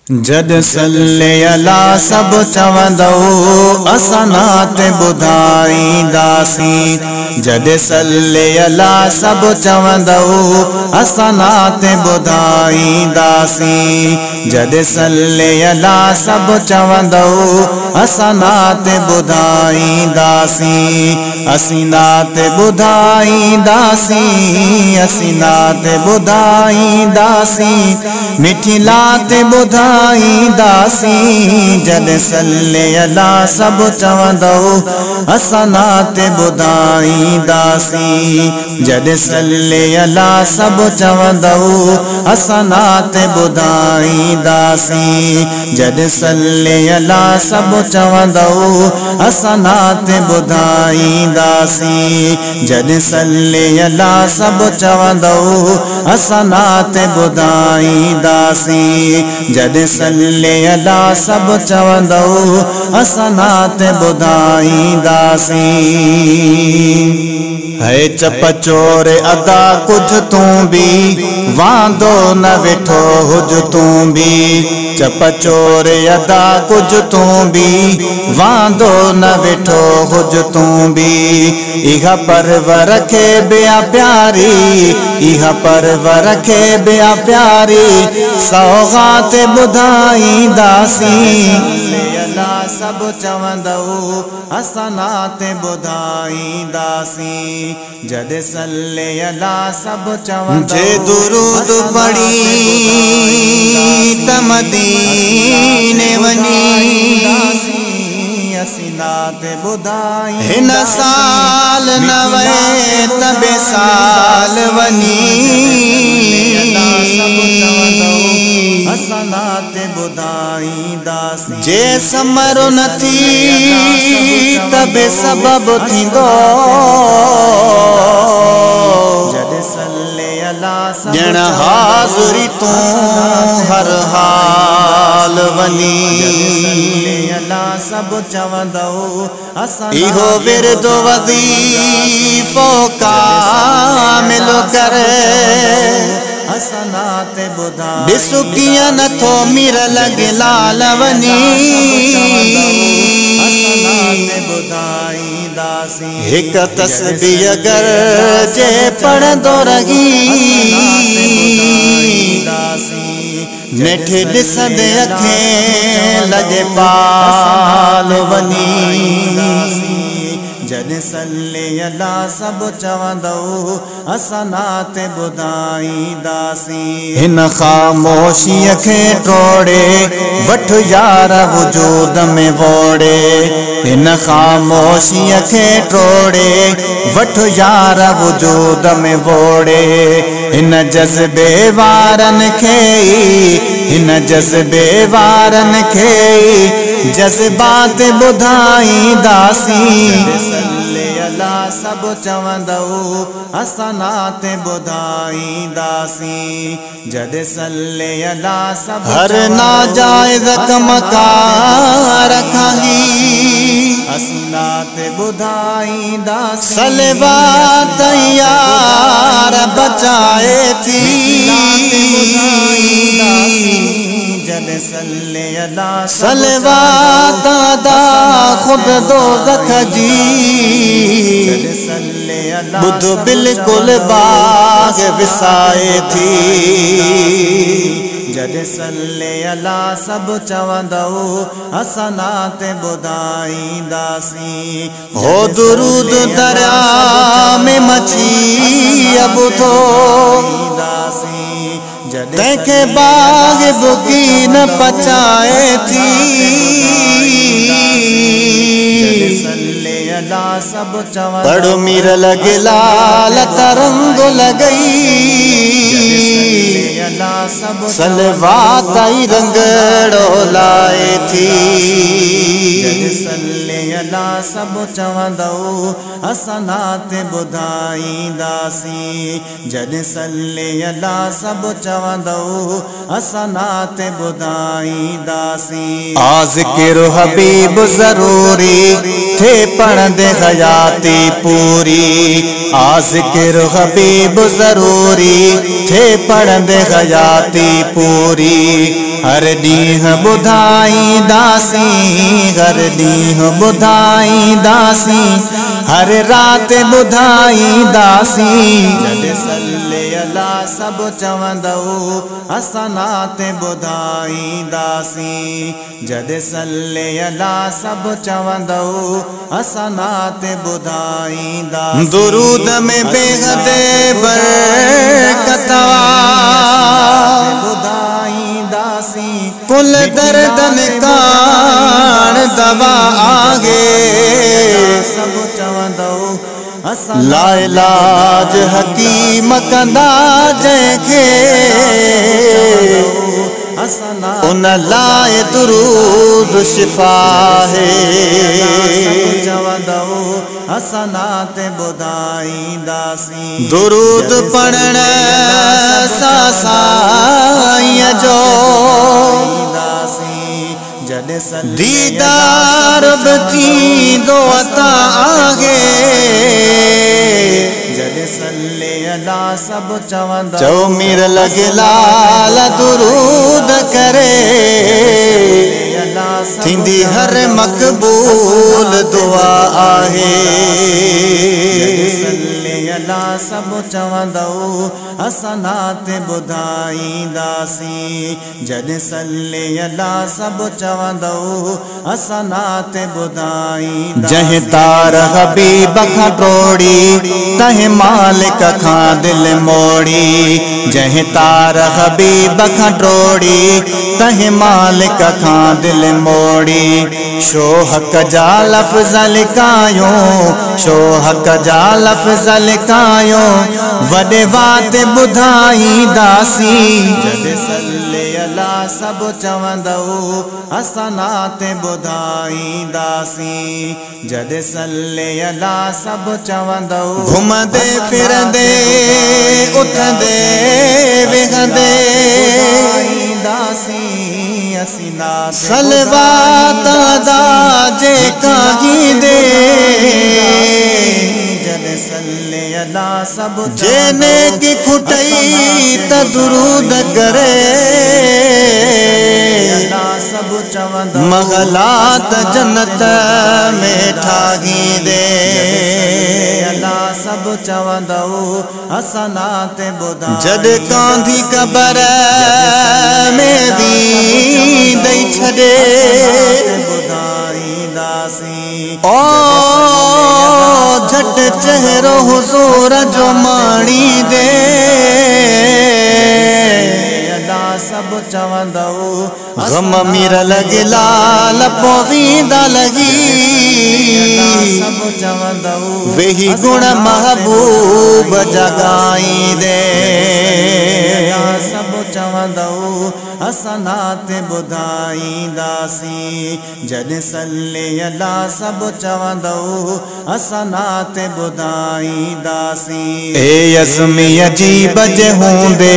जद सल्ले अला सब चवंदो असां नात ॿुधाईंदासीं। जद सल्ले अला सब चवंदो असां नात ॿुधाईंदासीं। जद सल्ले अला सब चवंदो असां नात ॿुधाईंदासीं। असीं नात ॿुधाईंदासीं, असीं नात ॿुधाईंदासीं, मिठी लात ॿुधाईंदासीं। जद सल्ले अला सब चवंदो असां नात ॿुधाईंदासीं। जद सल्ले अला सब चवंदो असां नात ॿुधाईंदासीं। जद सल्ले अला सब चवंदो असां नात ॿुधाईंदासीं। जद सल्ले अला सब चवंदो असां नात ॿुधाईंदासीं। जद सल्ले अला सब चवंदो असां नात ॿुधाईंदासीं। है चप चोर अदा कुछ तूं भी वांदो न वेठो हुज तूं भी। चप चोर अदा कुछ तूं भी वांदो न वेठो हुज तूं भी। इहा परवर खे बिया प्यारी, इहा परवर खे बिया प्यारी, सौगात ॿुधाईंदासीं। अला सब चवंदो असां नात ॿुधाईंदासीं। जद सल्ले अला सब चवंदो जे दुरूद पढ़ी त मदीने वञी असीं नात ॿुधाईं। हिन साल न वए त ॿे साल वञी असां नात ॿुधाईंदासीं। जे समरो न थी त ॿे सबब थींदो। जद सल्ले अला ॼण हाज़ुरी तूं हर हाल वञी। सब चवंदो इहो विरदो वज़ीफ़ो कामिल करे। असां नात ॿुधाईंदासीं। ॾिसु कीअं नथो मीर लॻे लाल वञी। असां नात ॿुधाईंदासीं। हिक तस्बीह अगर जे पढ़ंदो रही नेठे ॾिसंदे अखें लॻे पाल वञी। जद सल्ले अला सब चवंदो असां नात ॿुधाईंदासीं। हिन ख़ामोशीअ खे टोड़े वठ यार वजूद में वोड़े। हिन ख़ामोशीअ खे टोड़े वठ यार वजूद में वोड़े। हिन जज़्बे वारनि खे, हिन जज़्बे वारनि खे जज़्बात ॿुधाईंदासीं। सब चवंदो असां नात ॿुधाईंदासीं। जद सल्ले अला सब हर नाजायज़ कम कार रखांगी असीं नात ॿुधाईंदासीं। सलवात यार बचाए थी जद सल्ले अला सलवात दा खुद दोज़ख जी। बुध बिल्कुल बाग विसाए थी। जद सल्ले अला सब चवंदो असां नात ॿुधाईंदासीं। हो दुरूद दरिया में मछी अब थो तंहिंखे बाग बुकी न पचाए थी। सब पढ़ो मीर लगे लाल तरंग लगई। सलवात आई रंगड़ो लाए थी। सल्ले अला सब चवंदो असां नात ॿुधाईंदासीं। जद सल्ले अला सब चवंदो असां नात ॿुधाईंदासीं। आ ज़िक्र हबीब ज़रूरी थे पढ़ंदे पढ़ंदे हयाती पूरी आज़िकिर हबीब ज़रूरी थे पढ़ंदे हयाती पूरी हर ॾींहुं ॿुधाईंदासीं हर ॾींहुं ॿुधाईंदासीं हर रात ॿुधाईंदासीं जॾहिं सल्ले अला सभु चवंदो असां नात ॿुधाईंदासीं जॾहिं सल्ले अला सभु चवंदो असां नात ॿुधाईंदासीं दुरूद में बेहद बरकत ॿुधाईंदासीं कुल दर्दन कान दवा आगे सभु चवंदो लाइलाज हकीम कंदा जंहिंखे उन लाए दुरूद शिफा है चवंदो असां नात ॿुधाईंदासीं दुरूद पढ़ण सां साईं जो दीदार बि थींदो अता आगे जॾहिं सल्ले अला सभु चवंदो चओ मीर लॻे लाल दुरूद करे थींदी हर मक़बूल दुआ आहे अला सभु चवंदो असां नात ॿुधाईंदासीं जॾहिं सल्ले अला सभु चवंदो असां नात ॿुधाईंदासीं जंहिं तार हबीब खां टोड़ी तंहिं मालिक खां दिलि मोड़ी जंहिं तार हबीब खां टोड़ी तंहिं मालिक खां दिलि मोड़ी शो हक़ जा लफ़्ज़ लिकायूं शो हक़ जा लफ़्ज़ लिकायूं वॾे वात ॿुधाईंदासीं जॾहिं सल्ले अला सभु चवंदो असां नात ॿुधाईंदासीं जॾहिं सल्ले अला सभु चवंदो घुमंदे फिरंदे उथंदे वेहंदे सलवात अदा जेका ईंदे जॾहिं सल्ले अला सभु जेने की खुटई त दुरूद करे सभु चवंदो मगलात जन्नत में ठाहींदे अला सभु चवंदो असां नात ॿुधाईंदासीं जॾहिं कांधी क़बर में भी दई छॾे ॿुधाईंदासीं ओ झट चेहरो हुज़ूर जो माणी दे सभु चवंदो गम मीर लॻे लाल पोवींदा लॻी सभु चवंदो वेही गुण महबूब जगाईंदे सभु चवंदो असां नात ॿुधाईंदासीं जॾहिं सल्ले अला सभु चवंदो असां नात ॿुधाईंदासीं ए अज़मीअ जी बज हूंदे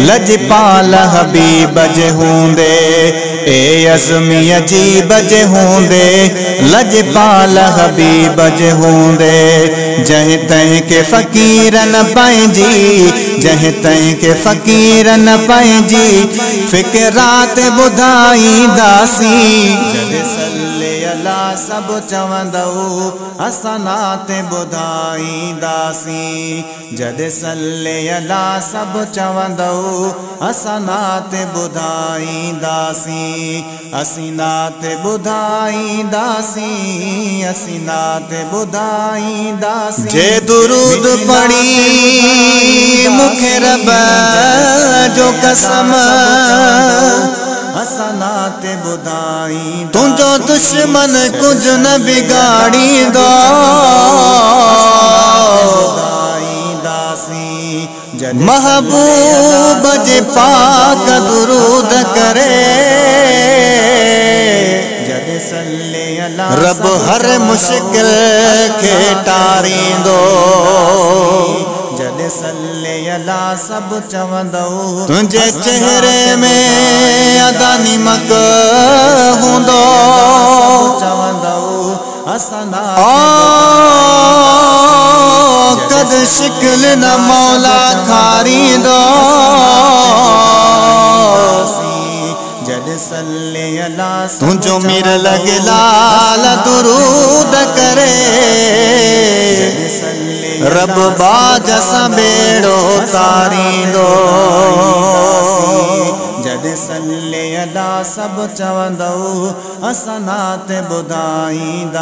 लजपाल हबीब जे हूंदे ए अज़मीअ जी बज हूंदे लजपाल हबीब जे हूंदे जंहिं तंहिं के फ़कीरन पंहिंजी जंहिं तंहिं के फ़कीरन पंहिंजी फ़िक्रात ॿुधाईंदासीं जॾहिं सल्ले अला सभु चवंदो असां नात ॿुधाईंदासीं जॾहिं सल्ले अला सभु चवंदो असां नात ॿुधाईंदासीं असीं नात ॿुधाईंदासीं असीं नात ॿुधाईंदासीं जे दुरूद पढ़ी मूंखे रब जो कसम असां नात ॿुधाईं तुंहिंजो दुश्मन कुझु न बिगाड़ींदो महबूब जे पाक दुरूद करे जॾहिं सल्ले अला रब हर मुश्किल खे टारींदो जॾहिं सल्ले अला सभु चवंदो तुंहिंजे चेहरे में अदा निमक हूंदो चवंदो असना कद शिकल न मौला खारींदो जद सल्ले अला तुझो मिर लगे लाल दुरूद करे रब बाज बेड़ो तारींदो जद सल्ले अला सब चवंदो असना ते ॿुधाईंदासीं।